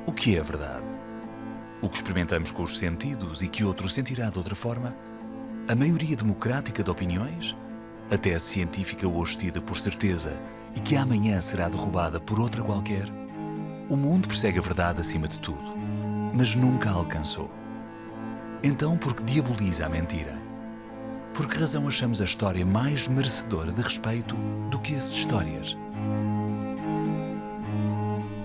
O que é a verdade? O que experimentamos com os sentidos e que outro sentirá de outra forma? A maioria democrática de opiniões? A tese científica hoje tida por certeza e que amanhã será derrubada por outra qualquer? O mundo persegue a verdade acima de tudo, mas nunca a alcançou. Então, por que diaboliza a mentira? Por que razão achamos a história mais merecedora de respeito do que as histórias?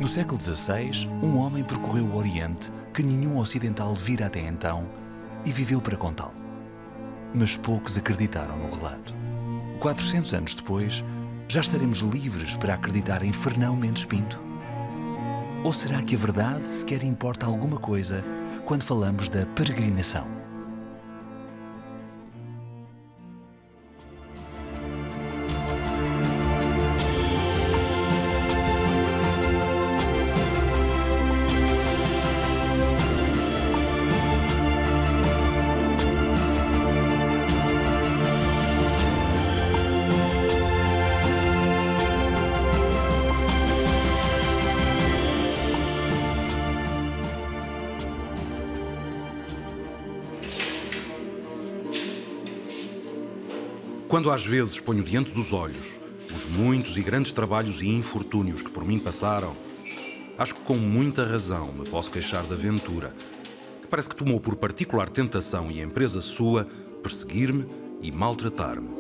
No século XVI, um homem percorreu o Oriente que nenhum ocidental vira até então e viveu para contá-lo. Mas poucos acreditaram no relato. 400 anos depois, já estaremos livres para acreditar em Fernão Mendes Pinto? Ou será que a verdade sequer importa alguma coisa quando falamos da peregrinação? Quando às vezes ponho diante dos olhos os muitos e grandes trabalhos e infortúnios que por mim passaram, acho que com muita razão me posso queixar da aventura, que parece que tomou por particular tentação e empresa sua perseguir-me e maltratar-me.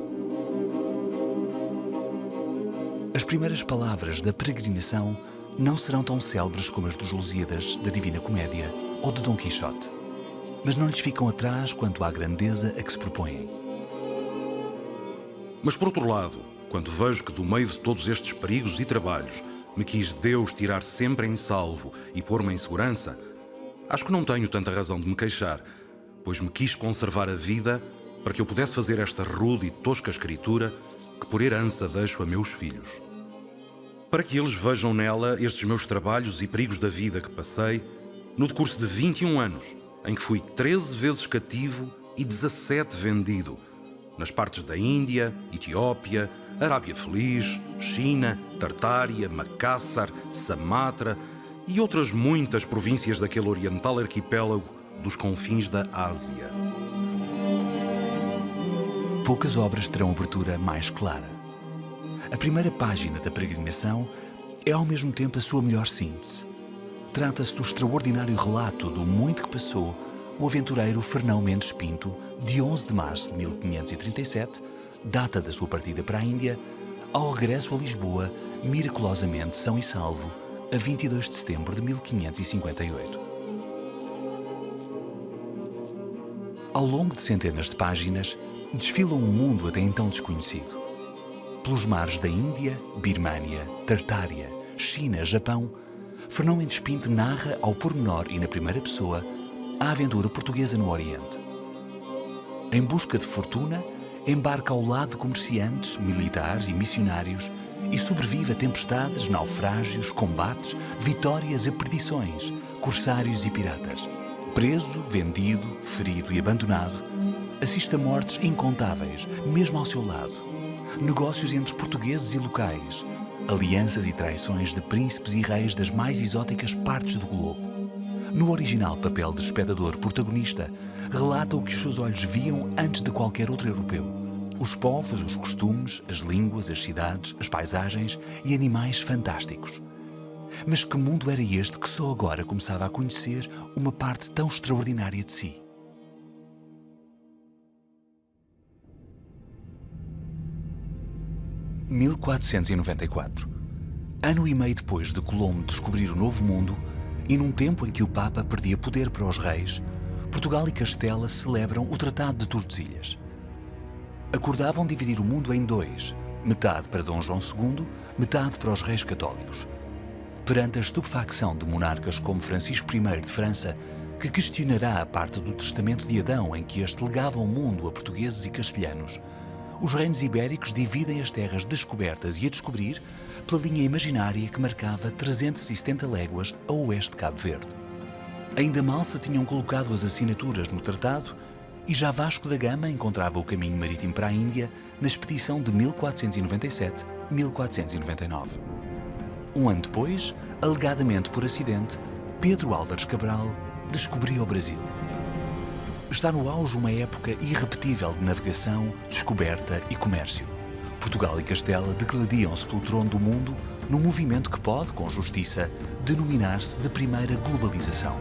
As primeiras palavras da peregrinação não serão tão célebres como as dos Lusíadas, da Divina Comédia ou de Dom Quixote, mas não lhes ficam atrás quanto à grandeza a que se propõem. Mas, por outro lado, quando vejo que do meio de todos estes perigos e trabalhos me quis Deus tirar sempre em salvo e pôr-me em segurança, acho que não tenho tanta razão de me queixar, pois me quis conservar a vida para que eu pudesse fazer esta rude e tosca escritura que por herança deixo a meus filhos. Para que eles vejam nela estes meus trabalhos e perigos da vida que passei no decurso de 21 anos, em que fui 13 vezes cativo e 17 vendido, nas partes da Índia, Etiópia, Arábia Feliz, China, Tartária, Macassar, Samatra e outras muitas províncias daquele oriental arquipélago dos confins da Ásia. Poucas obras terão abertura mais clara. A primeira página da peregrinação é ao mesmo tempo a sua melhor síntese. Trata-se do extraordinário relato do muito que passou o aventureiro Fernão Mendes Pinto, de 11 de março de 1537, data da sua partida para a Índia, ao regresso a Lisboa, miraculosamente são e salvo, a 22 de setembro de 1558. Ao longo de centenas de páginas, desfila um mundo até então desconhecido. Pelos mares da Índia, Birmânia, Tartária, China, Japão, Fernão Mendes Pinto narra ao pormenor e na primeira pessoa a aventura portuguesa no Oriente. Em busca de fortuna, embarca ao lado de comerciantes, militares e missionários e sobrevive a tempestades, naufrágios, combates, vitórias e perdições, corsários e piratas. Preso, vendido, ferido e abandonado, assiste a mortes incontáveis, mesmo ao seu lado. Negócios entre portugueses e locais, alianças e traições de príncipes e reis das mais exóticas partes do globo. No original papel de espectador protagonista, relata o que os seus olhos viam antes de qualquer outro europeu. Os povos, os costumes, as línguas, as cidades, as paisagens e animais fantásticos. Mas que mundo era este que só agora começava a conhecer uma parte tão extraordinária de si? – 1494. Ano e meio depois de Colombo descobrir o Novo Mundo, e num tempo em que o Papa perdia poder para os reis, Portugal e Castela celebram o Tratado de Tordesilhas. Acordavam dividir o mundo em dois, metade para Dom João II, metade para os reis católicos. Perante a estupefacção de monarcas como Francisco I de França, que questionará a parte do Testamento de Adão em que este legava o mundo a portugueses e castelhanos, os reinos ibéricos dividem as terras descobertas e a descobrir pela linha imaginária que marcava 370 léguas a oeste de Cabo Verde. Ainda mal se tinham colocado as assinaturas no tratado e já Vasco da Gama encontrava o caminho marítimo para a Índia na expedição de 1497-1499. Um ano depois, alegadamente por acidente, Pedro Álvares Cabral descobriu o Brasil. Está no auge uma época irrepetível de navegação, descoberta e comércio. Portugal e Castela degladiam-se pelo trono do mundo num movimento que pode, com justiça, denominar-se de primeira globalização.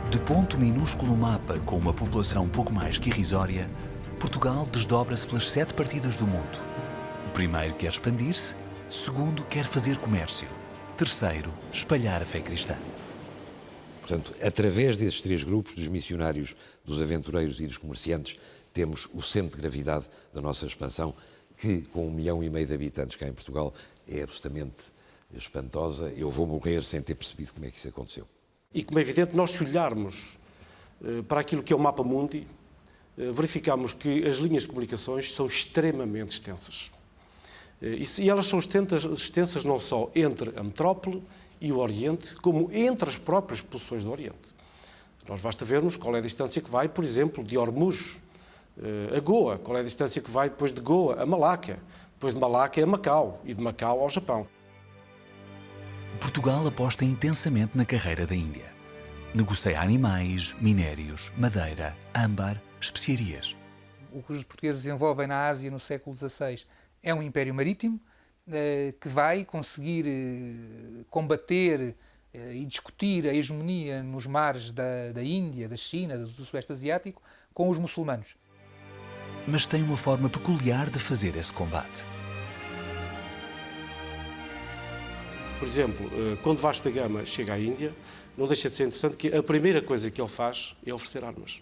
De ponto minúsculo no mapa, com uma população pouco mais que irrisória, Portugal desdobra-se pelas 7 partidas do mundo. Primeiro quer expandir-se, segundo quer fazer comércio, terceiro espalhar a fé cristã. Portanto, através desses 3 grupos, dos missionários, dos aventureiros e dos comerciantes, temos o centro de gravidade da nossa expansão, que com 1,5 milhão de habitantes cá em Portugal é absolutamente espantosa. Eu vou morrer sem ter percebido como é que isso aconteceu. E como é evidente, nós se olharmos para aquilo que é o mapa mundi, verificamos que as linhas de comunicações são extremamente extensas. E elas são extensas não só entre a metrópole e o Oriente, como entre as próprias populações do Oriente. Nós basta vermos qual é a distância que vai, por exemplo, de Hormuz a Goa, qual é a distância que vai depois de Goa a Malaca, depois de Malaca a Macau e de Macau ao Japão. Portugal aposta intensamente na carreira da Índia. Negocia animais, minérios, madeira, âmbar, especiarias. O que os portugueses desenvolvem na Ásia no século XVI é um império marítimo que vai conseguir combater e discutir a hegemonia nos mares da Índia, da China, do Sudeste Asiático, com os muçulmanos. Mas tem uma forma peculiar de fazer esse combate. Por exemplo, quando Vasco da Gama chega à Índia, não deixa de ser interessante que a primeira coisa que ele faz é oferecer armas.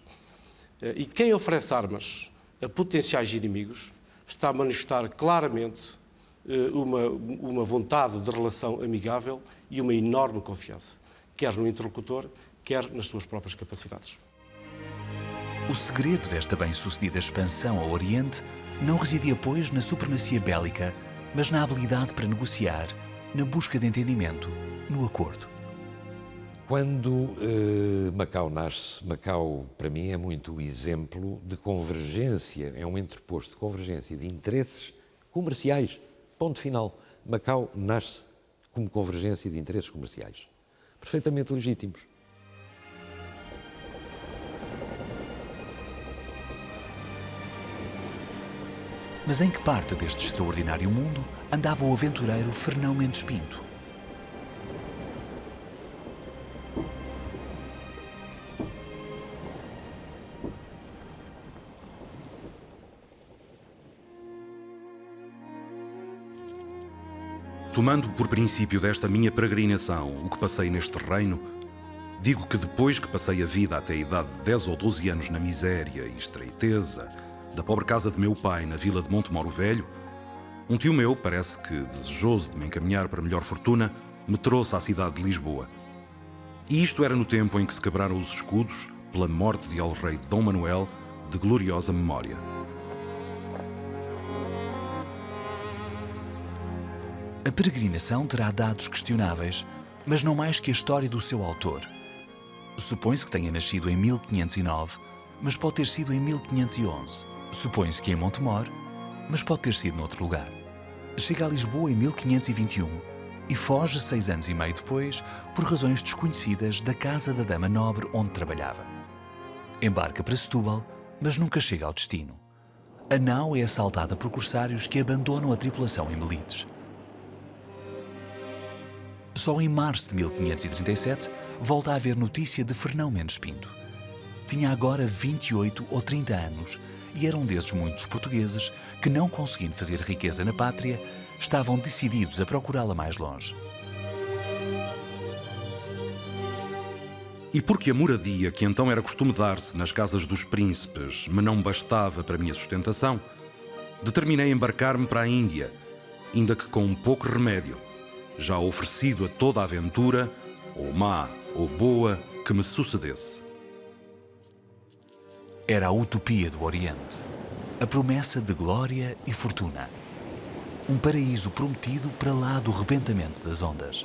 E quem oferece armas a potenciais inimigos está a manifestar claramente uma vontade de relação amigável e uma enorme confiança, quer no interlocutor, quer nas suas próprias capacidades. O segredo desta bem-sucedida expansão ao Oriente não residia, pois, na supremacia bélica, mas na habilidade para negociar, na busca de entendimento, no acordo. Quando Macau nasce, Macau, para mim, é muito o exemplo de convergência, é um entreposto de convergência de interesses comerciais. Ponto final. Macau nasce como convergência de interesses comerciais. Perfeitamente legítimos. Mas em que parte deste extraordinário mundo andava o aventureiro Fernão Mendes Pinto? Tomando por princípio desta minha peregrinação o que passei neste reino, digo que depois que passei a vida até a idade de 10 ou 12 anos na miséria e estreiteza da pobre casa de meu pai na vila de Montemoro Velho, um tio meu, parece que desejoso de me encaminhar para melhor fortuna, me trouxe à cidade de Lisboa. E isto era no tempo em que se quebraram os escudos pela morte de el-rei Dom Manuel, de gloriosa memória. A peregrinação terá dados questionáveis, mas não mais que a história do seu autor. Supõe-se que tenha nascido em 1509, mas pode ter sido em 1511. Supõe-se que em Montemor, mas pode ter sido noutro lugar. Chega a Lisboa em 1521 e foge 6 anos e meio depois, por razões desconhecidas, da casa da dama nobre onde trabalhava. Embarca para Setúbal, mas nunca chega ao destino. A nau é assaltada por corsários que abandonam a tripulação em Melides. Só em março de 1537 volta a haver notícia de Fernão Mendes Pinto. Tinha agora 28 ou 30 anos e era um desses muitos portugueses que, não conseguindo fazer riqueza na pátria, estavam decididos a procurá-la mais longe. E porque a moradia que então era costume dar-se nas casas dos príncipes me não bastava para a minha sustentação, determinei embarcar-me para a Índia, ainda que com um pouco remédio, já oferecido a toda a aventura, ou má ou boa, que me sucedesse. Era a utopia do Oriente, a promessa de glória e fortuna. Um paraíso prometido para lá do rebentamento das ondas.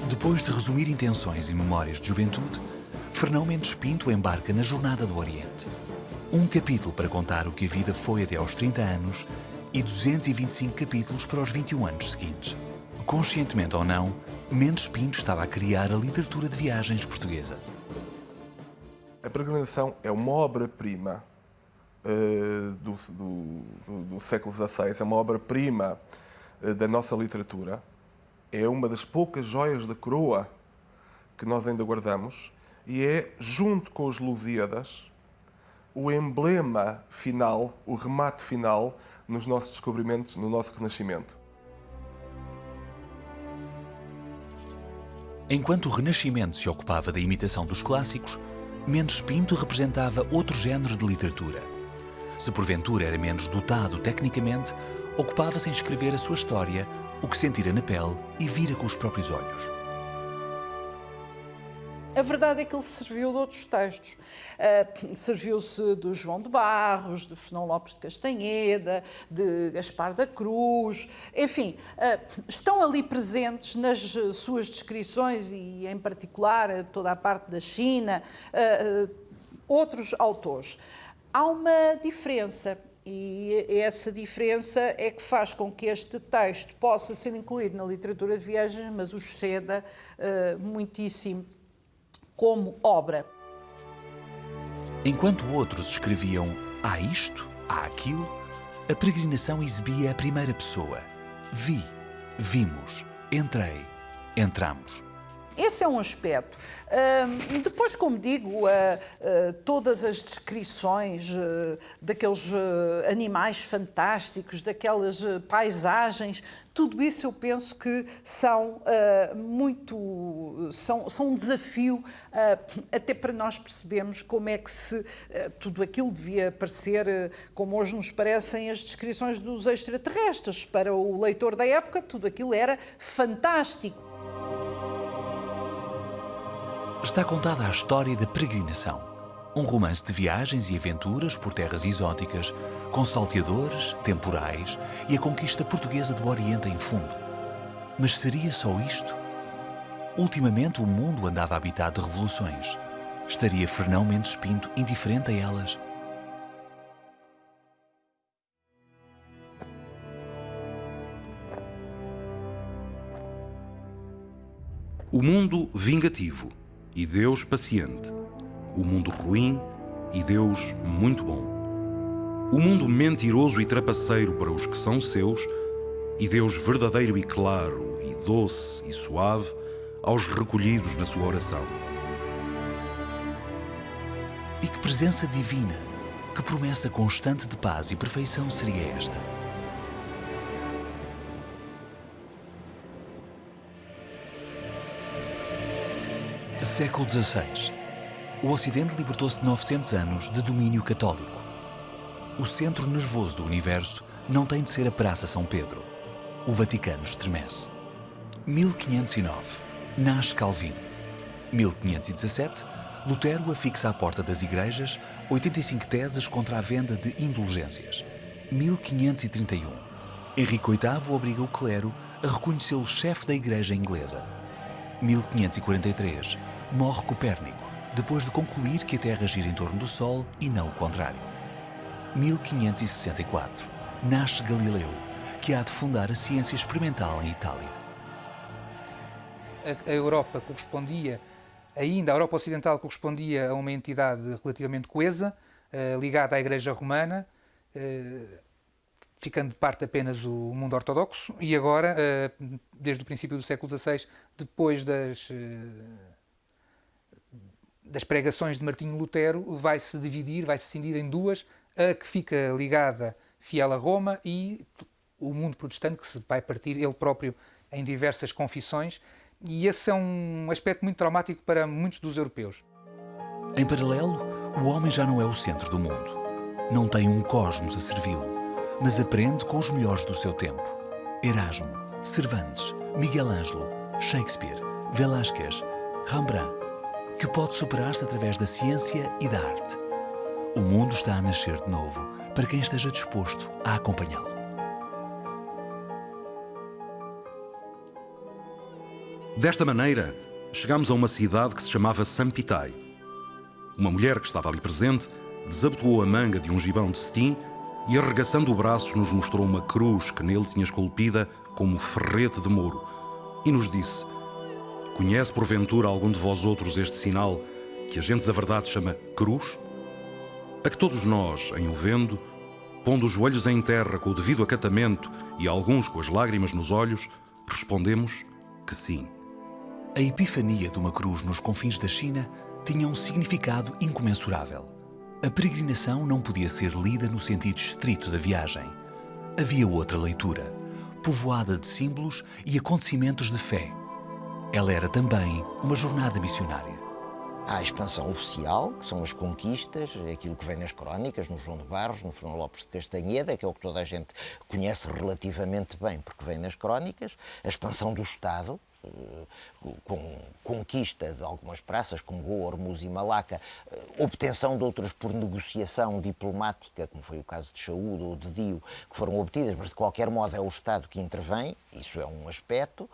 Depois de resumir intenções e memórias de juventude, Fernão Mendes Pinto embarca na Jornada do Oriente. Um capítulo para contar o que a vida foi até aos 30 anos e 225 capítulos para os 21 anos seguintes. Conscientemente ou não, Mendes Pinto estava a criar a literatura de viagens portuguesa. A Peregrinação é uma obra-prima do século XVI, é uma obra-prima da nossa literatura, é uma das poucas joias da coroa que nós ainda guardamos e é, junto com os Lusíadas, o emblema final, o remate final nos nossos descobrimentos, no nosso renascimento. Enquanto o Renascimento se ocupava da imitação dos clássicos, Mendes Pinto representava outro género de literatura. Se porventura era menos dotado tecnicamente, ocupava-se em escrever a sua história, o que sentira na pele e vira com os próprios olhos. A verdade é que ele se serviu de outros textos. Serviu-se do João de Barros, de Fernão Lopes de Castanheda, de Gaspar da Cruz, enfim, estão ali presentes nas suas descrições e, em particular, toda a parte da China, outros autores. Há uma diferença. E essa diferença é que faz com que este texto possa ser incluído na literatura de viagens, mas o exceda muitíssimo como obra. Enquanto outros escreviam há isto, há aquilo, a Peregrinação exibia a primeira pessoa. Vi, vimos, entrei, entramos. Esse é um aspecto. Depois, como digo, todas as descrições daqueles animais fantásticos, daquelas paisagens, tudo isso eu penso que são são um desafio até para nós percebermos como é que tudo aquilo devia parecer, como hoje nos parecem as descrições dos extraterrestres. Para o leitor da época, tudo aquilo era fantástico. Está contada a história da Peregrinação, um romance de viagens e aventuras por terras exóticas, com salteadores, temporais e a conquista portuguesa do Oriente em fundo. Mas seria só isto? Ultimamente o mundo andava habitado de revoluções. Estaria Fernão Mendes Pinto indiferente a elas? O mundo vingativo e Deus paciente. O mundo ruim e Deus muito bom. O mundo mentiroso e trapaceiro para os que são seus e Deus verdadeiro e claro e doce e suave aos recolhidos na sua oração. E que presença divina, que promessa constante de paz e perfeição seria esta? Século XVI. O Ocidente libertou-se de 900 anos de domínio católico. O centro nervoso do universo não tem de ser a Praça São Pedro. O Vaticano estremece. 1509. Nasce Calvino. 1517. Lutero afixa à porta das igrejas 85 teses contra a venda de indulgências. 1531. Henrique VIII obriga o clero a reconhecê-lo chefe da Igreja Inglesa. 1543. Morre Copérnico, depois de concluir que a Terra gira em torno do Sol e não o contrário. 1564. Nasce Galileu, que há de fundar a ciência experimental em Itália. A Europa correspondia, ainda a Europa Ocidental correspondia a uma entidade relativamente coesa, ligada à Igreja Romana, ficando de parte apenas o mundo ortodoxo, e agora, desde o princípio do século XVI, depois das pregações de Martinho Lutero, vai-se dividir, vai-se cindir em duas, a que fica ligada fiel a Roma e o mundo protestante, que se vai partir ele próprio em diversas confissões, e esse é um aspecto muito traumático para muitos dos europeus. Em paralelo, o homem já não é o centro do mundo. Não tem um cosmos a servi-lo, mas aprende com os melhores do seu tempo. Erasmo, Cervantes, Miguel Ângelo, Shakespeare, Velázquez, Rembrandt, que pode superar-se através da ciência e da arte. O mundo está a nascer de novo para quem esteja disposto a acompanhá-lo. Desta maneira, chegámos a uma cidade que se chamava Sampatai. uma mulher que estava ali presente desabotoou a manga de um gibão de cetim e, arregaçando o braço, nos mostrou uma cruz que nele tinha esculpida como ferrete de Mouro e nos disse: conhece porventura algum de vós outros este sinal que a gente da verdade chama cruz? A que todos nós, em o vendo, pondo os joelhos em terra com o devido acatamento e alguns com as lágrimas nos olhos, respondemos que sim. A epifania de uma cruz nos confins da China tinha um significado incomensurável. A peregrinação não podia ser lida no sentido estrito da viagem. Havia outra leitura, povoada de símbolos e acontecimentos de fé. Ela era também uma jornada missionária. Há a expansão oficial, que são as conquistas, aquilo que vem nas crónicas, no João de Barros, no Fernão Lopes de Castanheda, que é o que toda a gente conhece relativamente bem, porque vem nas crónicas. A expansão do Estado, com conquista de algumas praças, como Goa, Hormuz e Malaca, obtenção de outras por negociação diplomática, como foi o caso de Chaúd ou de Dio, que foram obtidas, mas de qualquer modo é o Estado que intervém, isso é um aspecto.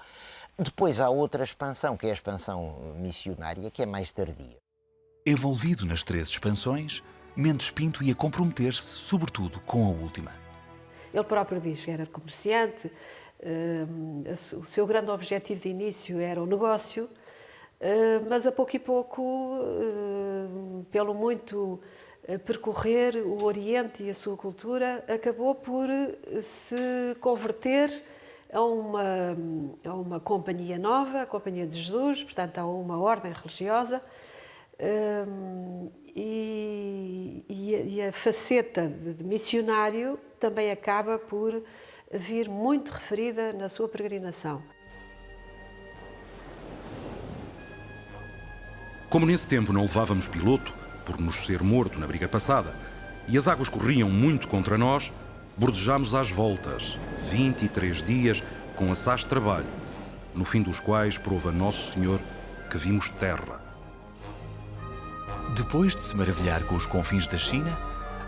Depois há outra expansão, que é a expansão missionária, que é mais tardia. Envolvido nas 3 expansões, Mendes Pinto ia comprometer-se, sobretudo, com a última. Ele próprio diz que era comerciante, o seu grande objetivo de início era o negócio, mas a pouco e pouco, pelo muito percorrer o Oriente e a sua cultura, acabou por se converter a uma companhia nova, a Companhia de Jesus, portanto, a uma ordem religiosa, e a faceta de missionário também acaba por vir muito referida na sua peregrinação. Como nesse tempo não levávamos piloto, por nos ser morto na briga passada, e as águas corriam muito contra nós, bordejámos às voltas, 23 dias, com assaz de trabalho, no fim dos quais prova Nosso Senhor que vimos terra. Depois de se maravilhar com os confins da China,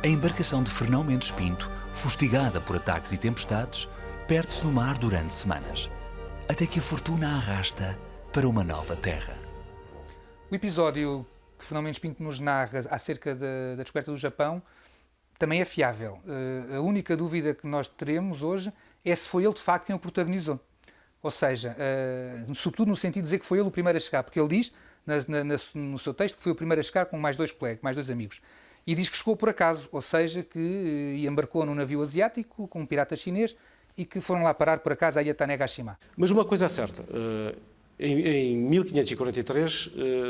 a embarcação de Fernão Mendes Pinto, fustigada por ataques e tempestades, perde-se no mar durante semanas, até que a fortuna a arrasta para uma nova terra. O episódio que Fernão Mendes Pinto nos narra acerca da descoberta do Japão também é fiável. A única dúvida que nós teremos hoje é se foi ele de facto quem o protagonizou. Ou seja, sobretudo no sentido de dizer que foi ele o primeiro a chegar, porque ele diz no seu texto que foi o primeiro a chegar com mais 2 colegas, mais 2 amigos. E diz que chegou por acaso, ou seja, que embarcou num navio asiático com um pirata chinês e que foram lá parar por acaso à ilha Tanegashima. Mas uma coisa é certa, em 1543,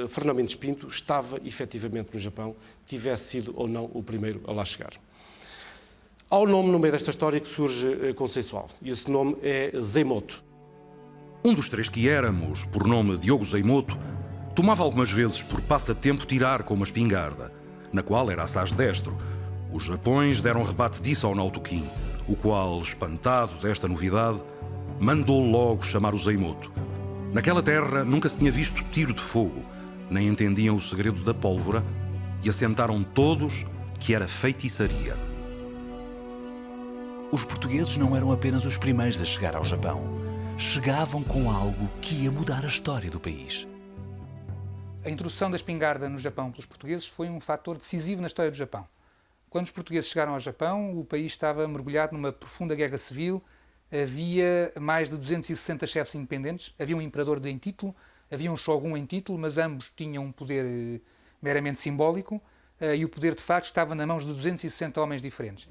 Fernão Mendes Pinto estava efetivamente no Japão, tivesse sido ou não o primeiro a lá chegar. Há um nome no meio desta história que surge consensual, e esse nome é Zeimoto. Um dos 3 que éramos, por nome Diogo Zeimoto, tomava algumas vezes por passatempo tirar com uma espingarda, na qual era assaz destro. Os Japões deram rebate disso ao Nautoquim, o qual, espantado desta novidade, mandou logo chamar o Zeimoto. Naquela terra nunca se tinha visto tiro de fogo, nem entendiam o segredo da pólvora, e assentaram todos que era feitiçaria. Os portugueses não eram apenas os primeiros a chegar ao Japão. Chegavam com algo que ia mudar a história do país. A introdução da espingarda no Japão pelos portugueses foi um fator decisivo na história do Japão. Quando os portugueses chegaram ao Japão, o país estava mergulhado numa profunda guerra civil, havia mais de 260 chefes independentes, havia um imperador em título, havia um shogun em título, mas ambos tinham um poder meramente simbólico, e o poder de facto estava nas mãos de 260 homens diferentes.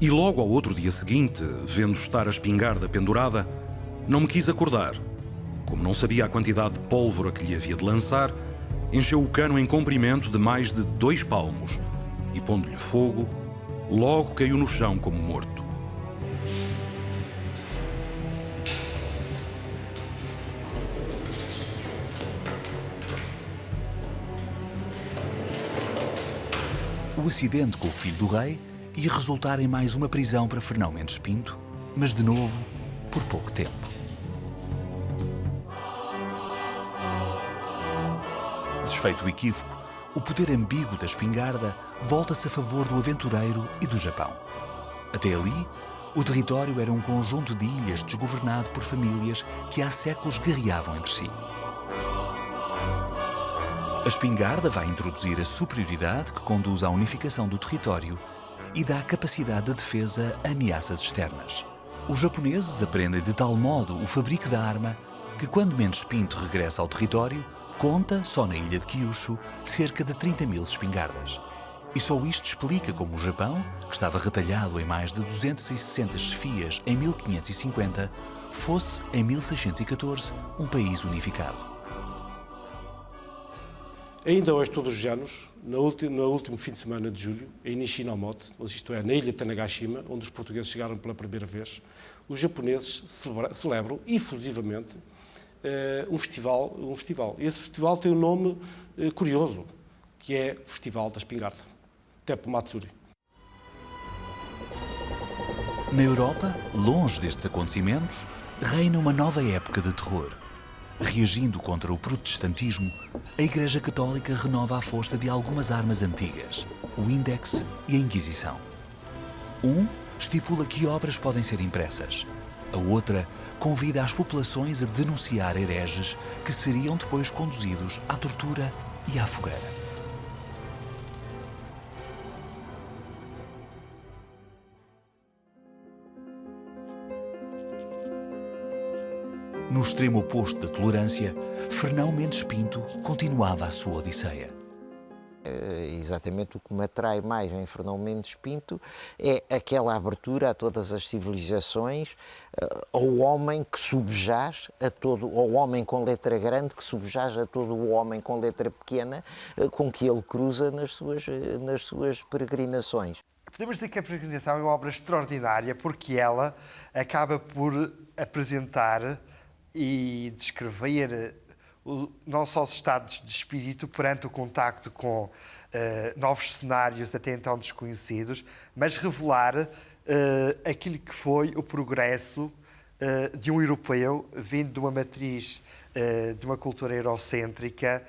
E logo ao outro dia seguinte, vendo estar a espingarda pendurada, não me quis acordar. Como não sabia a quantidade de pólvora que lhe havia de lançar, encheu o cano em comprimento de mais de 2 palmos e, pondo-lhe fogo, logo caiu no chão como morto. O acidente com o filho do rei ia resultar em mais uma prisão para Fernão Mendes Pinto, mas de novo por pouco tempo. Desfeito o equívoco, o poder ambíguo da espingarda volta-se a favor do aventureiro e do Japão. Até ali, o território era um conjunto de ilhas desgovernado por famílias que há séculos guerreavam entre si. A espingarda vai introduzir a superioridade que conduz à unificação do território e dá capacidade de defesa a ameaças externas. Os japoneses aprendem de tal modo o fabrico da arma que, quando Mendes Pinto regressa ao território, conta, só na ilha de Kyushu, cerca de 30.000 espingardas. E só isto explica como o Japão, que estava retalhado em mais de 260 chefias em 1550, fosse, em 1614, um país unificado. Ainda hoje, todos os anos, no último fim de semana de julho, em Nishinomoto, isto é, na ilha de Tanegashima, onde os portugueses chegaram pela primeira vez, os japoneses celebram efusivamente um festival. E esse festival tem um nome curioso, que é o Festival da Espingarda, Teppo Matsuri. Na Europa, longe destes acontecimentos, reina uma nova época de terror. Reagindo contra o protestantismo, a Igreja Católica renova a força de algumas armas antigas, o Índex e a Inquisição. Estipula que obras podem ser impressas. A outra convida as populações a denunciar hereges que seriam depois conduzidos à tortura e à fogueira. No extremo oposto da tolerância, Fernão Mendes Pinto continuava a sua odisseia. Exatamente o que me atrai mais em Fernão Mendes Pinto é aquela abertura a todas as civilizações, ao homem que subjaz a todo, ao homem com letra grande que subjaz a todo o homem com letra pequena, com que ele cruza nas suas peregrinações. Podemos dizer que a peregrinação é uma obra extraordinária porque ela acaba por apresentar e descrever não só os estados de espírito perante o contacto com novos cenários até então desconhecidos, mas revelar aquilo que foi o progresso de um europeu vindo de uma matriz de uma cultura eurocêntrica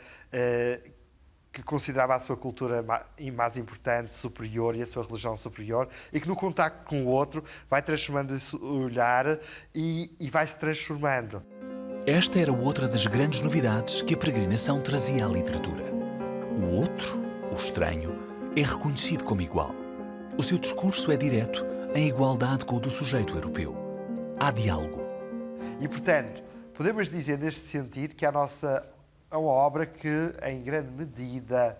que considerava a sua cultura mais importante, superior e a sua religião superior, e que no contacto com o outro vai transformando esse olhar e vai se transformando. Esta era outra das grandes novidades que a peregrinação trazia à literatura. O outro, o estranho, é reconhecido como igual. O seu discurso é direto, em igualdade com o do sujeito europeu. Há diálogo. E, portanto, podemos dizer neste sentido que é uma obra que, em grande medida,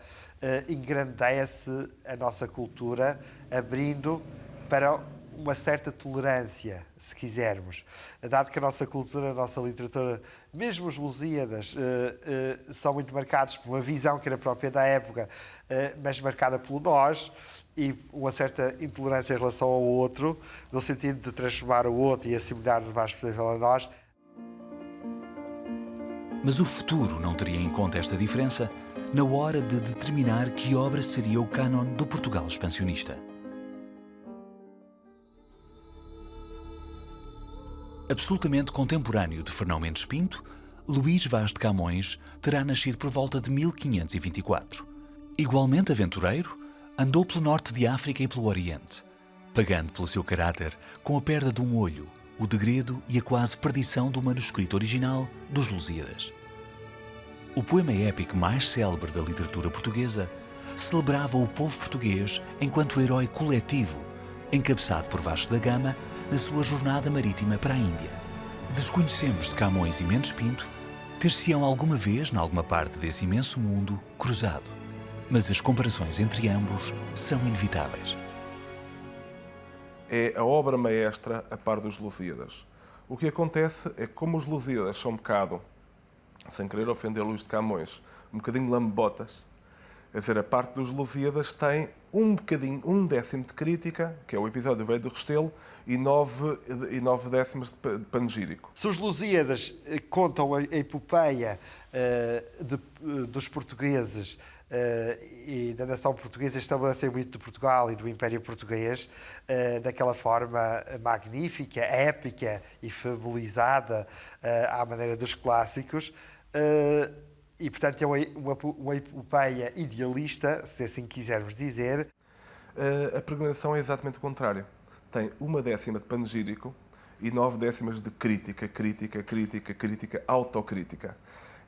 engrandece a nossa cultura, abrindo para uma certa tolerância, se quisermos. Dado que a nossa cultura, a nossa literatura, mesmo os Lusíadas, são muito marcados por uma visão que era própria da época, mas marcada pelo nós, e uma certa intolerância em relação ao outro, no sentido de transformar o outro e assimilar-nos o mais possível a nós. Mas o futuro não teria em conta esta diferença na hora de determinar que obra seria o cânon do Portugal expansionista. Absolutamente contemporâneo de Fernão Mendes Pinto, Luís Vaz de Camões terá nascido por volta de 1524. Igualmente aventureiro, andou pelo norte de África e pelo Oriente, pagando pelo seu caráter com a perda de um olho, o degredo e a quase perdição do manuscrito original dos Lusíadas. O poema épico mais célebre da literatura portuguesa celebrava o povo português enquanto herói coletivo, encabeçado por Vasco da Gama na sua jornada marítima para a Índia. Desconhecemos se Camões e Mendes Pinto ter-se-ão alguma vez, em alguma parte desse imenso mundo, cruzado, mas as comparações entre ambos são inevitáveis. É a obra maestra a par dos Lusíadas. O que acontece é que, como os Lusíadas são um bocado, sem querer ofender Luís de Camões, um bocadinho lambotas, quer dizer, a parte dos Lusíadas tem um décimo de crítica, que é o episódio Velho do Restelo, e 9 décimos de panegírico. Se os Lusíadas contam a epopeia dos portugueses e da nação portuguesa, estabelecem o mito de Portugal e do Império Português daquela forma magnífica, épica e fabulizada à maneira dos clássicos, e portanto é uma epopeia idealista, se assim quisermos dizer. A peregrinação é exatamente o contrário. Tem 1 décima de panegírico e 9 décimas de crítica, autocrítica.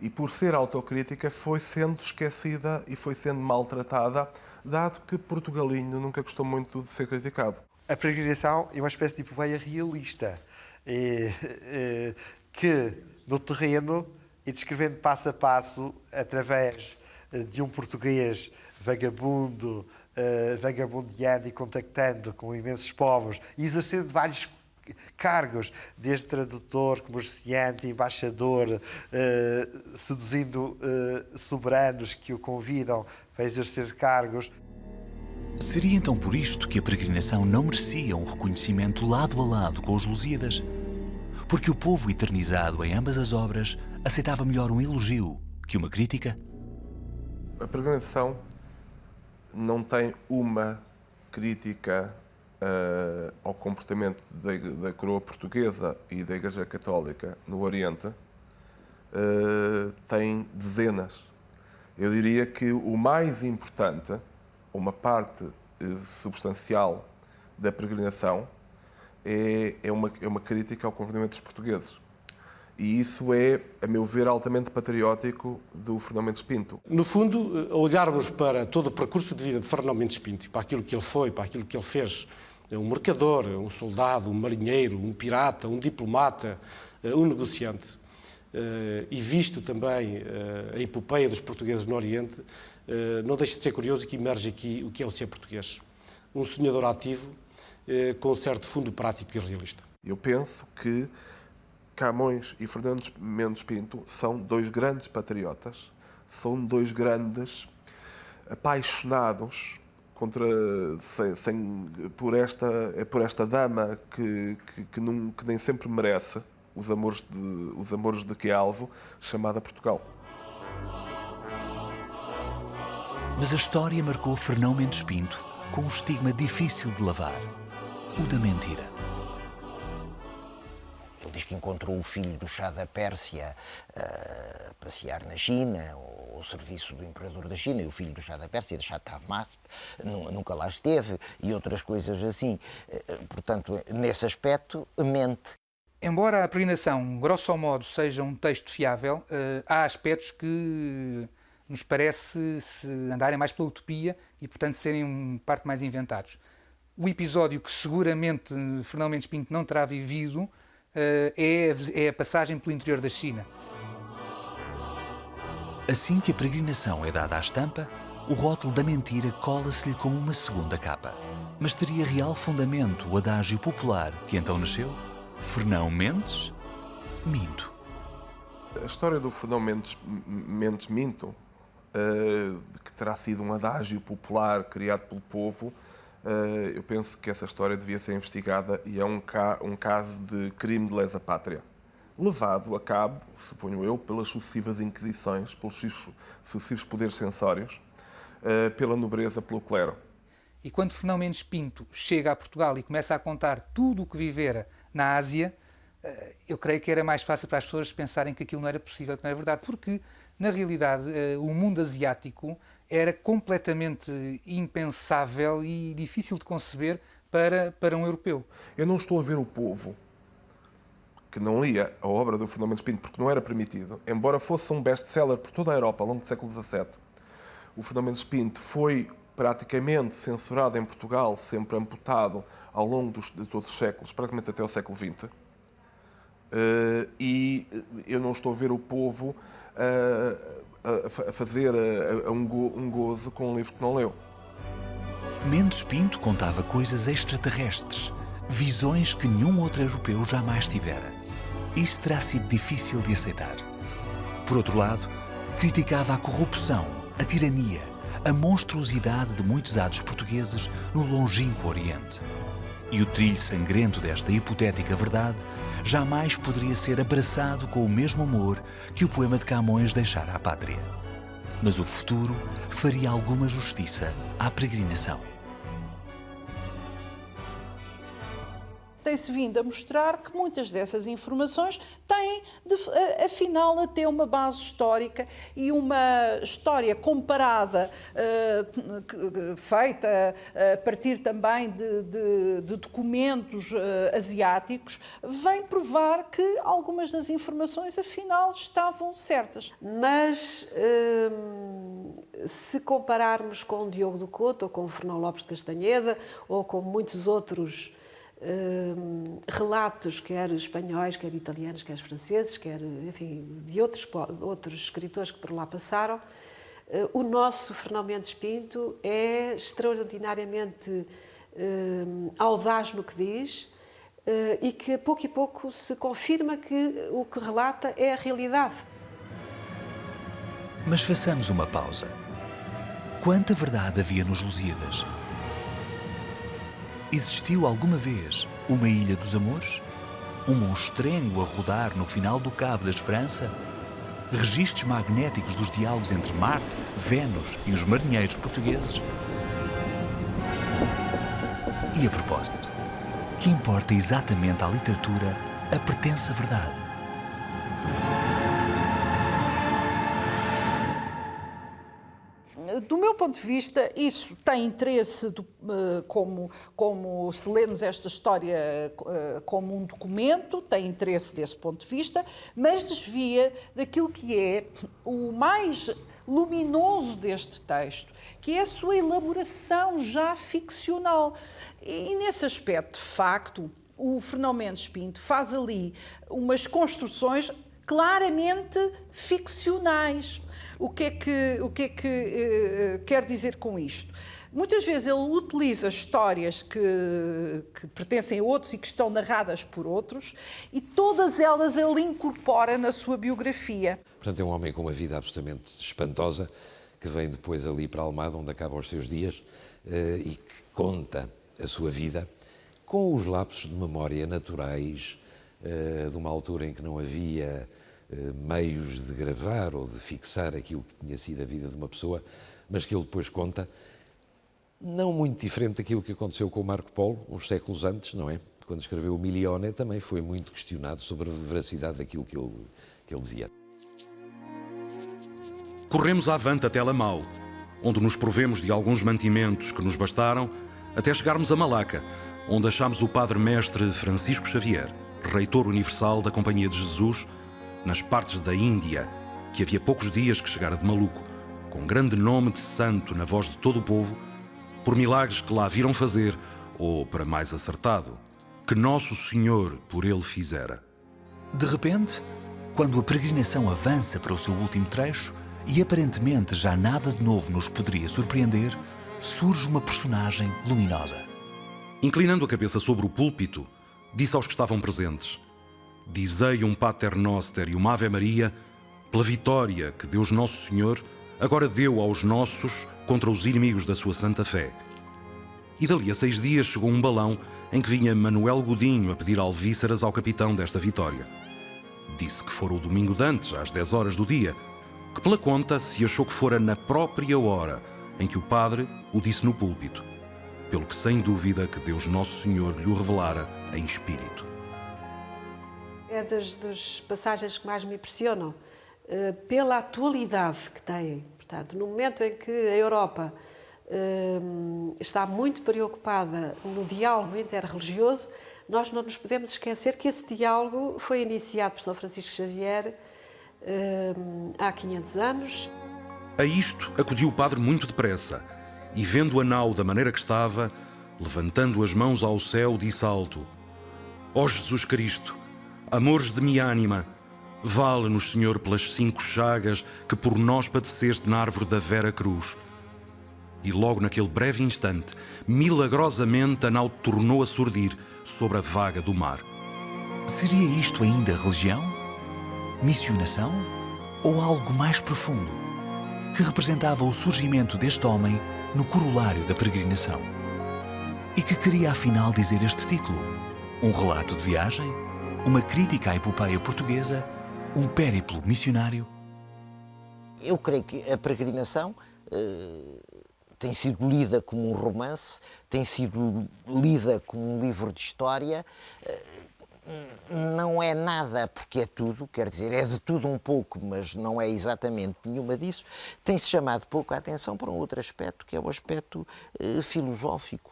e por ser autocrítica foi sendo esquecida e foi sendo maltratada, dado que Portugalinho nunca gostou muito de ser criticado. A peregrinação é uma espécie de epopeia realista, que no terreno, e descrevendo passo a passo, através de um português vagabundeando e contactando com imensos povos, e exercendo vários cargos, desde tradutor, comerciante, embaixador, seduzindo soberanos que o convidam para exercer cargos. Seria então por isto que a peregrinação não merecia um reconhecimento lado a lado com os Lusíadas? Porque o povo eternizado em ambas as obras aceitava melhor um elogio que uma crítica? A peregrinação não tem uma crítica ao comportamento da coroa portuguesa e da Igreja Católica no Oriente, tem dezenas. Eu diria que o mais importante, uma parte substancial da peregrinação, é uma crítica ao comportamento dos portugueses. E isso é, a meu ver, altamente patriótico do Fernão Mendes Pinto. No fundo, olharmos para todo o percurso de vida de Fernão Mendes Pinto, para aquilo que ele foi, para aquilo que ele fez, um mercador, um soldado, um marinheiro, um pirata, um diplomata, um negociante, e visto também a epopeia dos portugueses no Oriente, não deixa de ser curioso que emerge aqui o que é o ser português. Um sonhador ativo, com um certo fundo prático e realista. Eu penso que Camões e Fernão Mendes Pinto são dois grandes patriotas, são dois grandes apaixonados por esta dama que nem sempre merece os amores de Quialvo, chamada Portugal. Mas a história marcou Fernão Mendes Pinto com um estigma difícil de lavar, o da mentira. Ele diz que encontrou o filho do Shah da Pérsia a passear na China, ao serviço do imperador da China, e o filho do Shah da Pérsia, de Shah Tahmasp, nunca lá esteve, e outras coisas assim. Portanto, nesse aspecto, mente. Embora a peregrinação, grosso modo, seja um texto fiável, há aspectos que nos parece se andarem mais pela utopia e, portanto, serem parte mais inventados. O episódio que seguramente Fernão Mendes Pinto não terá vivido é a passagem pelo interior da China. Assim que a peregrinação é dada à estampa, o rótulo da mentira cola-se-lhe como uma segunda capa. Mas teria real fundamento o adágio popular que então nasceu? Fernão Mendes, minto. A história do Fernão Mendes Minto, que terá sido um adágio popular criado pelo povo, eu penso que essa história devia ser investigada e é um caso de crime de lesa pátria, levado a cabo, suponho eu, pelas sucessivas inquisições, pelos sucessivos poderes censórios, pela nobreza, pelo clero. E quando Fernão Mendes Pinto chega a Portugal e começa a contar tudo o que vivera na Ásia, eu creio que era mais fácil para as pessoas pensarem que aquilo não era possível, que não era verdade, porque, na realidade, o mundo asiático era completamente impensável e difícil de conceber para um europeu. Eu não estou a ver o povo que não lia a obra do Fernão Mendes Pinto porque não era permitido, embora fosse um best-seller por toda a Europa ao longo do século XVII. O Fernão Mendes Pinto foi praticamente censurado em Portugal, sempre amputado ao longo de todos os séculos, praticamente até ao século XX. E eu não estou a ver o povo a fazer um gozo com um livro que não leu. Mendes Pinto contava coisas extraterrestres, visões que nenhum outro europeu jamais tivera. Isso terá sido difícil de aceitar. Por outro lado, criticava a corrupção, a tirania, a monstruosidade de muitos atos portugueses no longínquo Oriente. E o trilho sangrento desta hipotética verdade jamais poderia ser abraçado com o mesmo amor que o poema de Camões deixara à pátria. Mas o futuro faria alguma justiça à peregrinação. tem-se vindo a mostrar que muitas dessas informações têm, afinal, até uma base histórica e uma história comparada, feita a partir também de documentos asiáticos, vem provar que algumas das informações, afinal, estavam certas. Mas, se compararmos com o Diogo do Couto, ou com o Fernão Lopes de Castanheda, ou com muitos outros relatos, quer espanhóis, quer italianos, quer franceses, quer, enfim, de outros escritores que por lá passaram, o nosso Fernão Mendes Pinto é extraordinariamente audaz no que diz e que, a pouco se confirma que o que relata é a realidade. Mas façamos uma pausa. Quanta verdade havia nos Lusíadas? Existiu alguma vez uma Ilha dos Amores? Um monstrengo a rodar no final do Cabo da Esperança? Registros magnéticos dos diálogos entre Marte, Vênus e os marinheiros portugueses? E a propósito, que importa exatamente à literatura a pertença à verdade? Do meu ponto de vista, isso tem interesse, como se lermos esta história como um documento, tem interesse desse ponto de vista, mas desvia daquilo que é o mais luminoso deste texto, que é a sua elaboração já ficcional. E nesse aspecto, de facto, o Fernão Mendes Pinto faz ali umas construções claramente ficcionais. O que é que quer dizer com isto? Muitas vezes ele utiliza histórias que pertencem a outros e que estão narradas por outros, e todas elas ele incorpora na sua biografia. Portanto, é um homem com uma vida absolutamente espantosa, que vem depois ali para Almada, onde acabam os seus dias, e que conta a sua vida com os lapsos de memória naturais de uma altura em que não havia meios de gravar ou de fixar aquilo que tinha sido a vida de uma pessoa, mas que ele depois conta, não muito diferente daquilo que aconteceu com o Marco Polo, uns séculos antes, não é? Quando escreveu o Milione, também foi muito questionado sobre a veracidade daquilo que ele dizia. Corremos avante até Lamau, onde nos provemos de alguns mantimentos que nos bastaram, até chegarmos a Malaca, onde achámos o Padre Mestre Francisco Xavier, reitor universal da Companhia de Jesus, nas partes da Índia, que havia poucos dias que chegara de maluco, com grande nome de santo na voz de todo o povo, por milagres que lá viram fazer, ou, para mais acertado, que Nosso Senhor por ele fizera. De repente, quando a peregrinação avança para o seu último trecho e aparentemente já nada de novo nos poderia surpreender, surge uma personagem luminosa. Inclinando a cabeça sobre o púlpito, disse aos que estavam presentes: dizei um Pater Noster e uma Ave Maria pela vitória que Deus Nosso Senhor agora deu aos nossos contra os inimigos da sua santa fé. E dali a 6 dias chegou um balão em que vinha Manuel Godinho a pedir alvíceras ao capitão desta vitória. Disse que fora o domingo de antes, às 10 horas do dia, que pela conta se achou que fora na própria hora em que o padre o disse no púlpito, pelo que sem dúvida que Deus Nosso Senhor lhe o revelara em espírito. É das passagens que mais me impressionam, pela atualidade que têm. Portanto, no momento em que a Europa está muito preocupada no diálogo interreligioso, nós não nos podemos esquecer que esse diálogo foi iniciado por São Francisco Xavier há 500 anos. A isto acudiu o padre muito depressa e, vendo a nau da maneira que estava, levantando as mãos ao céu, disse alto: ó Jesus Cristo, amores de minha ânima, vale-nos, Senhor, pelas 5 chagas que por nós padeceste na árvore da Vera Cruz. E logo naquele breve instante, milagrosamente a nau tornou a surdir sobre a vaga do mar. Seria isto ainda religião? Missionação? Ou algo mais profundo, que representava o surgimento deste homem no corolário da peregrinação? E que queria afinal dizer este título? Um relato de viagem? Uma crítica à epopeia portuguesa? Um périplo missionário? Eu creio que a peregrinação tem sido lida como um romance, tem sido lida como um livro de história. Não é nada, porque é tudo, quer dizer, é de tudo um pouco, mas não é exatamente nenhuma disso. Tem-se chamado pouco a atenção para um outro aspecto, que é o aspecto filosófico,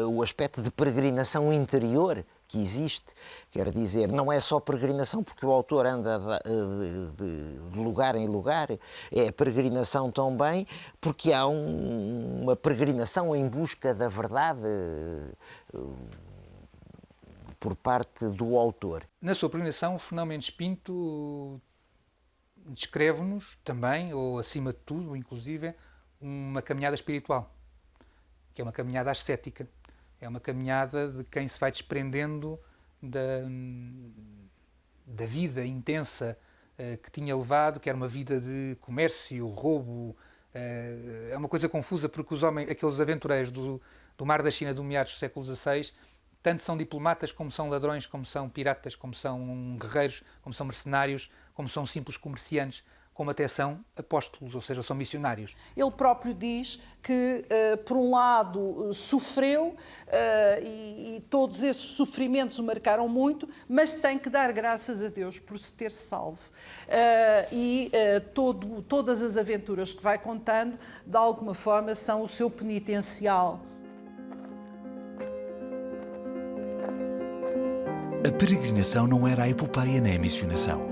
o aspecto de peregrinação interior que existe. Quer dizer, não é só peregrinação porque o autor anda de lugar em lugar, é peregrinação também porque há uma peregrinação em busca da verdade por parte do autor. Na sua peregrinação, Fernão Mendes Pinto descreve-nos também, ou acima de tudo, inclusive, uma caminhada espiritual, que é uma caminhada ascética. É uma caminhada de quem se vai desprendendo da vida intensa que tinha levado, que era uma vida de comércio, roubo. É uma coisa confusa, porque os homens, aqueles aventureiros do mar da China do meados do século XVI, tanto são diplomatas, como são ladrões, como são piratas, como são guerreiros, como são mercenários, como são simples comerciantes, como até são apóstolos, ou seja, são missionários. Ele próprio diz que, por um lado, sofreu e todos esses sofrimentos o marcaram muito, mas tem que dar graças a Deus por se ter salvo. Todas as aventuras que vai contando, de alguma forma, são o seu penitencial. A peregrinação não era a epopeia nem a missionação.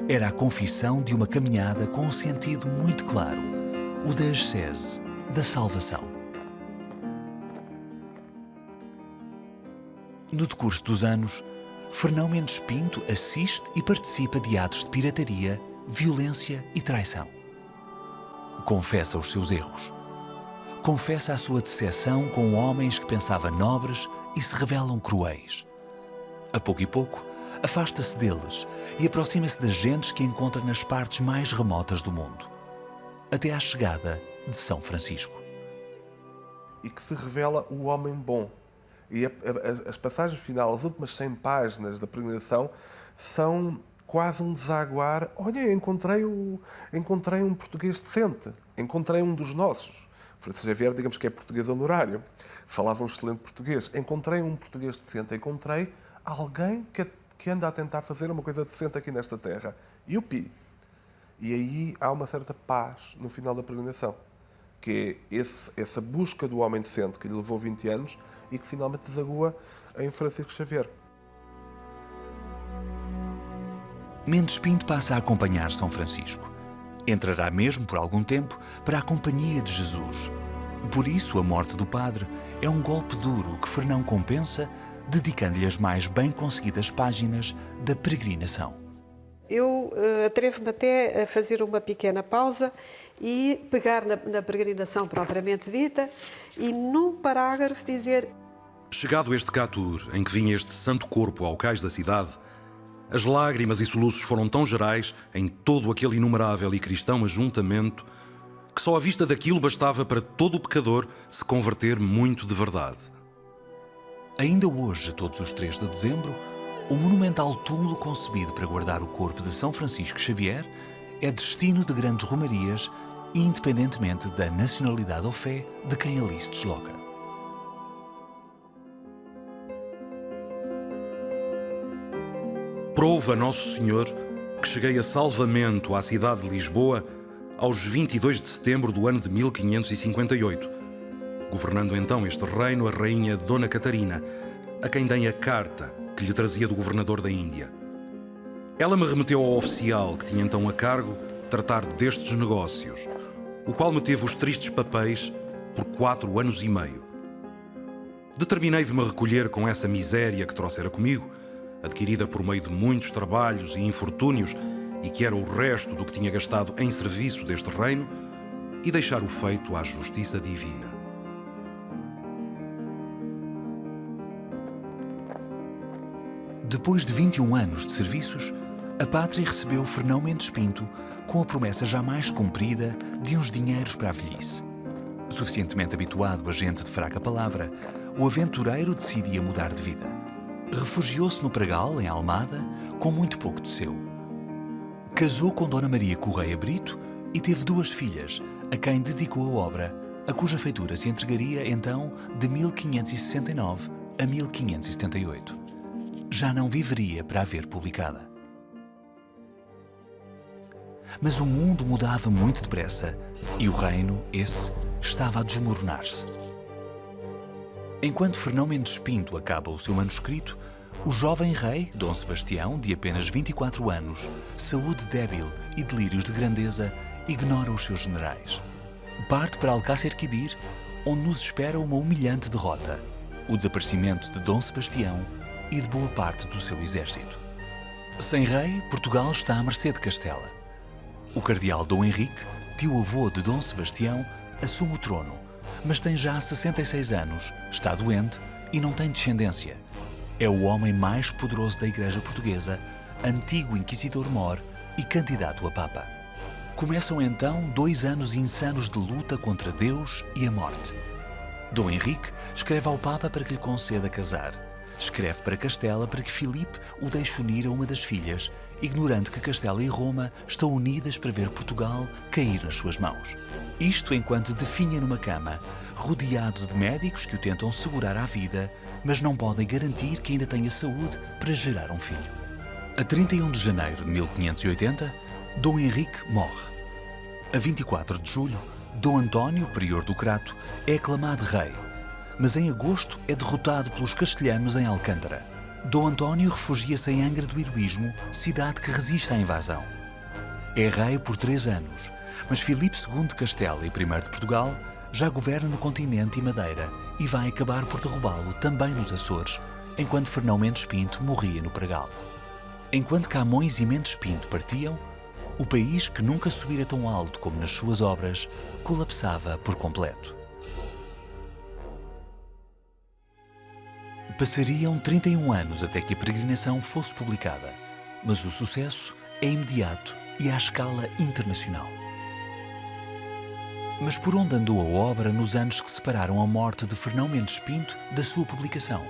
Era a confissão de uma caminhada com um sentido muito claro, o da ascese, da salvação. No decurso dos anos, Fernão Mendes Pinto assiste e participa de atos de pirataria, violência e traição. Confessa os seus erros. Confessa a sua decepção com homens que pensava nobres e se revelam cruéis. A pouco e pouco, afasta-se deles e aproxima-se das gentes que encontra nas partes mais remotas do mundo, até à chegada de São Francisco. E que se revela o homem bom. E as passagens finais, as últimas 100 páginas da peregrinação, são quase um desaguar. Olha, encontrei um português decente, encontrei um dos nossos. Francisco Xavier, digamos que é português honorário, falava um excelente português. Encontrei um português decente, encontrei alguém que anda a tentar fazer uma coisa decente aqui nesta terra. Yupi! E aí há uma certa paz no final da peregrinação, que é essa busca do homem decente que lhe levou 20 anos e que finalmente desagua em Francisco Xavier. Mendes Pinto passa a acompanhar São Francisco. Entrará mesmo por algum tempo para a companhia de Jesus. Por isso, a morte do padre é um golpe duro que Fernão compensa, dedicando-lhe as mais bem conseguidas páginas da peregrinação. Eu atrevo-me até a fazer uma pequena pausa e pegar na peregrinação propriamente dita e num parágrafo dizer: Chegado este catur em que vinha este santo corpo ao cais da cidade, as lágrimas e soluços foram tão gerais em todo aquele inumerável e cristão ajuntamento que só a vista daquilo bastava para todo o pecador se converter muito de verdade. Ainda hoje, todos os 3 de dezembro, o monumental túmulo concebido para guardar o corpo de São Francisco Xavier é destino de grandes romarias, independentemente da nacionalidade ou fé de quem ali se desloca. Prova Nosso Senhor que cheguei a salvamento à cidade de Lisboa aos 22 de setembro do ano de 1558, governando então este reino a rainha Dona Catarina, a quem dei a carta que lhe trazia do governador da Índia. Ela me remeteu ao oficial que tinha então a cargo tratar destes negócios, o qual me teve os tristes papéis por 4 anos e meio. Determinei de me recolher com essa miséria que trouxera comigo, adquirida por meio de muitos trabalhos e infortúnios e que era o resto do que tinha gastado em serviço deste reino, e deixar o feito à justiça divina. Depois de 21 anos de serviços, a pátria recebeu Fernão Mendes Pinto com a promessa jamais cumprida de uns dinheiros para a velhice. Suficientemente habituado a gente de fraca palavra, o aventureiro decidia mudar de vida. Refugiou-se no Pragal, em Almada, com muito pouco de seu. Casou com Dona Maria Correia Brito e teve 2 filhas, a quem dedicou a obra a cuja feitura se entregaria então de 1569 a 1578. Já não viveria para a ver publicada. Mas o mundo mudava muito depressa e o reino, esse, estava a desmoronar-se. Enquanto Fernão Mendes Pinto acaba o seu manuscrito, o jovem rei, Dom Sebastião, de apenas 24 anos, saúde débil e delírios de grandeza, ignora os seus generais. Parte para Alcácer Quibir, onde nos espera uma humilhante derrota, o desaparecimento de Dom Sebastião e de boa parte do seu exército. Sem rei, Portugal está à mercê de Castela. O cardeal Dom Henrique, tio-avô de Dom Sebastião, assume o trono, mas tem já 66 anos, está doente e não tem descendência. É o homem mais poderoso da Igreja Portuguesa, antigo inquisidor-mor e candidato a Papa. Começam então 2 anos insanos de luta contra Deus e a morte. Dom Henrique escreve ao Papa para que lhe conceda casar. Escreve para Castela para que Filipe o deixe unir a uma das filhas, ignorando que Castela e Roma estão unidas para ver Portugal cair nas suas mãos. Isto enquanto definha numa cama, rodeado de médicos que o tentam segurar à vida, mas não podem garantir que ainda tenha saúde para gerar um filho. A 31 de janeiro de 1580, Dom Henrique morre. A 24 de julho, Dom António, prior do Crato, é aclamado rei, mas em agosto é derrotado pelos castelhanos em Alcântara. Dom António refugia-se em Angra do Heroísmo, cidade que resiste à invasão. É rei por 3 anos, mas Filipe II de Castela e I de Portugal já governa no continente e Madeira e vai acabar por derrubá-lo também nos Açores, enquanto Fernão Mendes Pinto morria no Pregal. Enquanto Camões e Mendes Pinto partiam, o país, que nunca subira tão alto como nas suas obras, colapsava por completo. Passariam 31 anos até que a peregrinação fosse publicada, mas o sucesso é imediato e à escala internacional. Mas por onde andou a obra nos anos que separaram a morte de Fernão Mendes Pinto da sua publicação?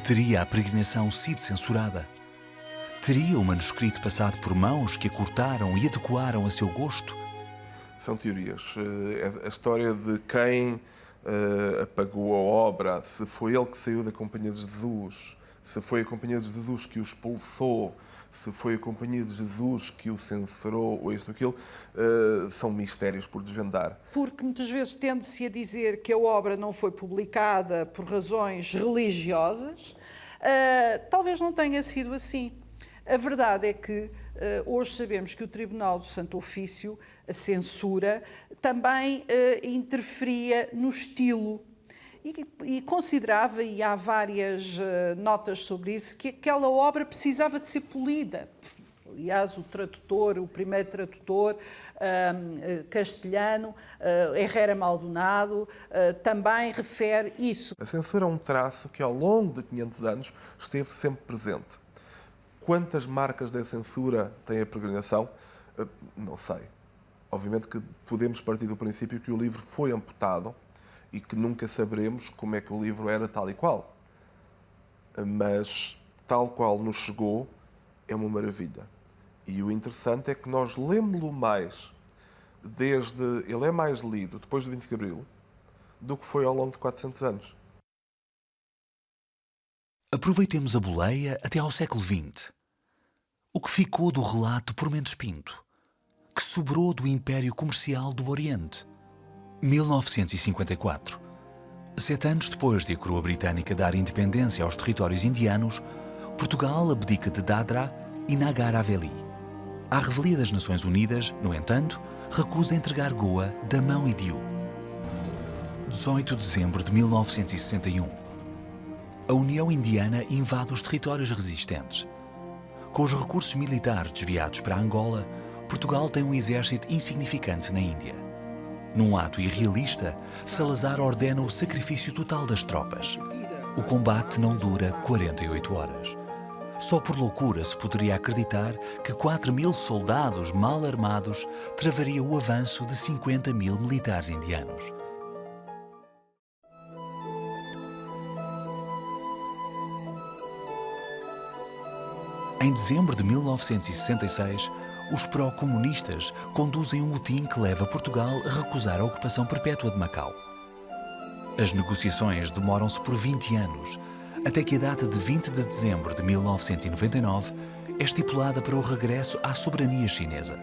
Teria a peregrinação sido censurada? Teria o manuscrito passado por mãos que a cortaram e adequaram a seu gosto? São teorias. A história de quem apagou a obra, se foi ele que saiu da Companhia de Jesus, se foi a Companhia de Jesus que o expulsou, se foi a Companhia de Jesus que o censurou, ou isto ou aquilo, são mistérios por desvendar. Porque muitas vezes tende-se a dizer que a obra não foi publicada por razões religiosas. Talvez não tenha sido assim. A verdade é que hoje sabemos que o Tribunal do Santo Ofício, a censura, também interferia no estilo e considerava, e há várias notas sobre isso, que aquela obra precisava de ser polida. Aliás, o primeiro tradutor castelhano, Herrera Maldonado, também refere isso. A censura é um traço que ao longo de 500 anos esteve sempre presente. Quantas marcas da censura tem a peregrinação? Não sei. Obviamente que podemos partir do princípio que o livro foi amputado e que nunca saberemos como é que o livro era tal e qual. Mas tal qual nos chegou é uma maravilha. E o interessante é que nós lemos-lo mais ele é mais lido depois do 25 de Abril do que foi ao longo de 400 anos. Aproveitemos a boleia até ao século XX. O que ficou do relato por Mendes Pinto? Que sobrou do Império Comercial do Oriente? 1954. 7 anos depois de a coroa britânica dar independência aos territórios indianos, Portugal abdica de Dadra e Nagar Haveli. À revelia das Nações Unidas, no entanto, recusa entregar Goa da mão e Diu. 18 de dezembro de 1961. A União Indiana invade os territórios resistentes. Com os recursos militares desviados para Angola, Portugal tem um exército insignificante na Índia. Num ato irrealista, Salazar ordena o sacrifício total das tropas. O combate não dura 48 horas. Só por loucura se poderia acreditar que 4.000 soldados mal armados travariam o avanço de 50.000 militares indianos. Em dezembro de 1966, os pró-comunistas conduzem um motim que leva Portugal a recusar a ocupação perpétua de Macau. As negociações demoram-se por 20 anos, até que a data de 20 de dezembro de 1999 é estipulada para o regresso à soberania chinesa.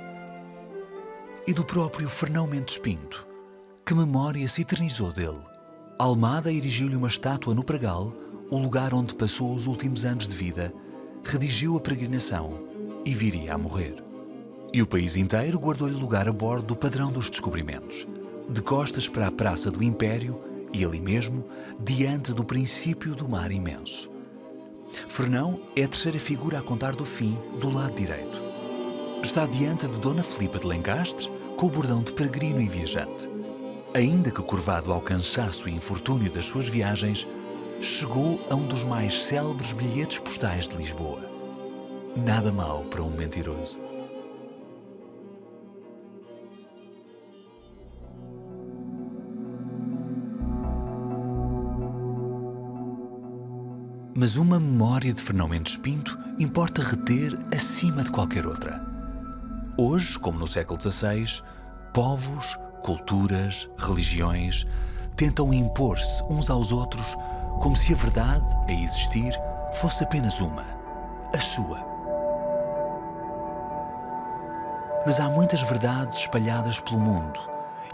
E do próprio Fernão Mendes Pinto, que memória se eternizou dele. Almada erigiu-lhe uma estátua no Pregal, o lugar onde passou os últimos anos de vida, redigiu a peregrinação e viria a morrer. E o país inteiro guardou-lhe lugar a bordo do Padrão dos Descobrimentos, de costas para a Praça do Império e ali mesmo, diante do princípio do mar imenso. Fernão é a terceira figura a contar do fim do lado direito. Está diante de Dona Filipa de Lencastre, com o bordão de peregrino e viajante. Ainda que curvado ao cansaço e infortúnio das suas viagens, chegou a um dos mais célebres bilhetes postais de Lisboa. Nada mau para um mentiroso. Mas uma memória de Fernão Mendes Pinto importa reter acima de qualquer outra. Hoje, como no século XVI, povos, culturas, religiões tentam impor-se uns aos outros como se a verdade a existir fosse apenas uma, a sua. Mas há muitas verdades espalhadas pelo mundo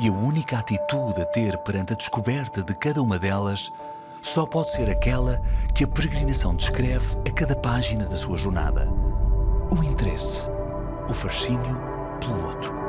e a única atitude a ter perante a descoberta de cada uma delas só pode ser aquela que a peregrinação descreve a cada página da sua jornada. O interesse, o fascínio pelo outro.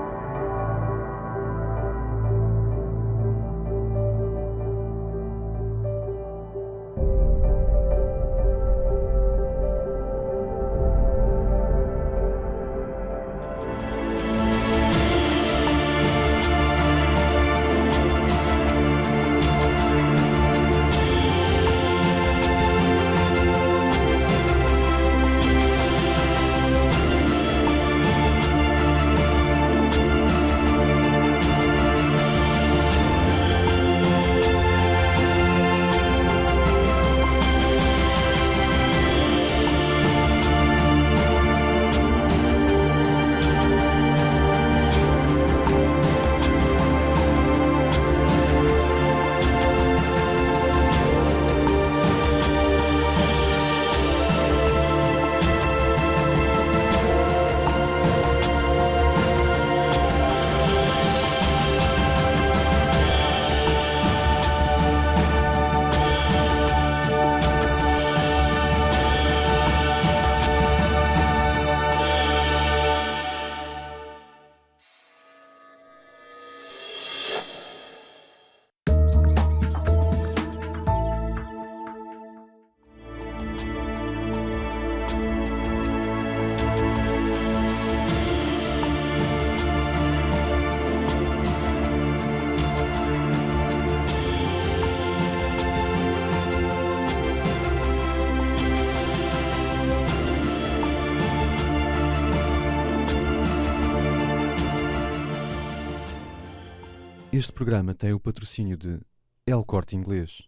Este programa tem o patrocínio de El Corte Inglês.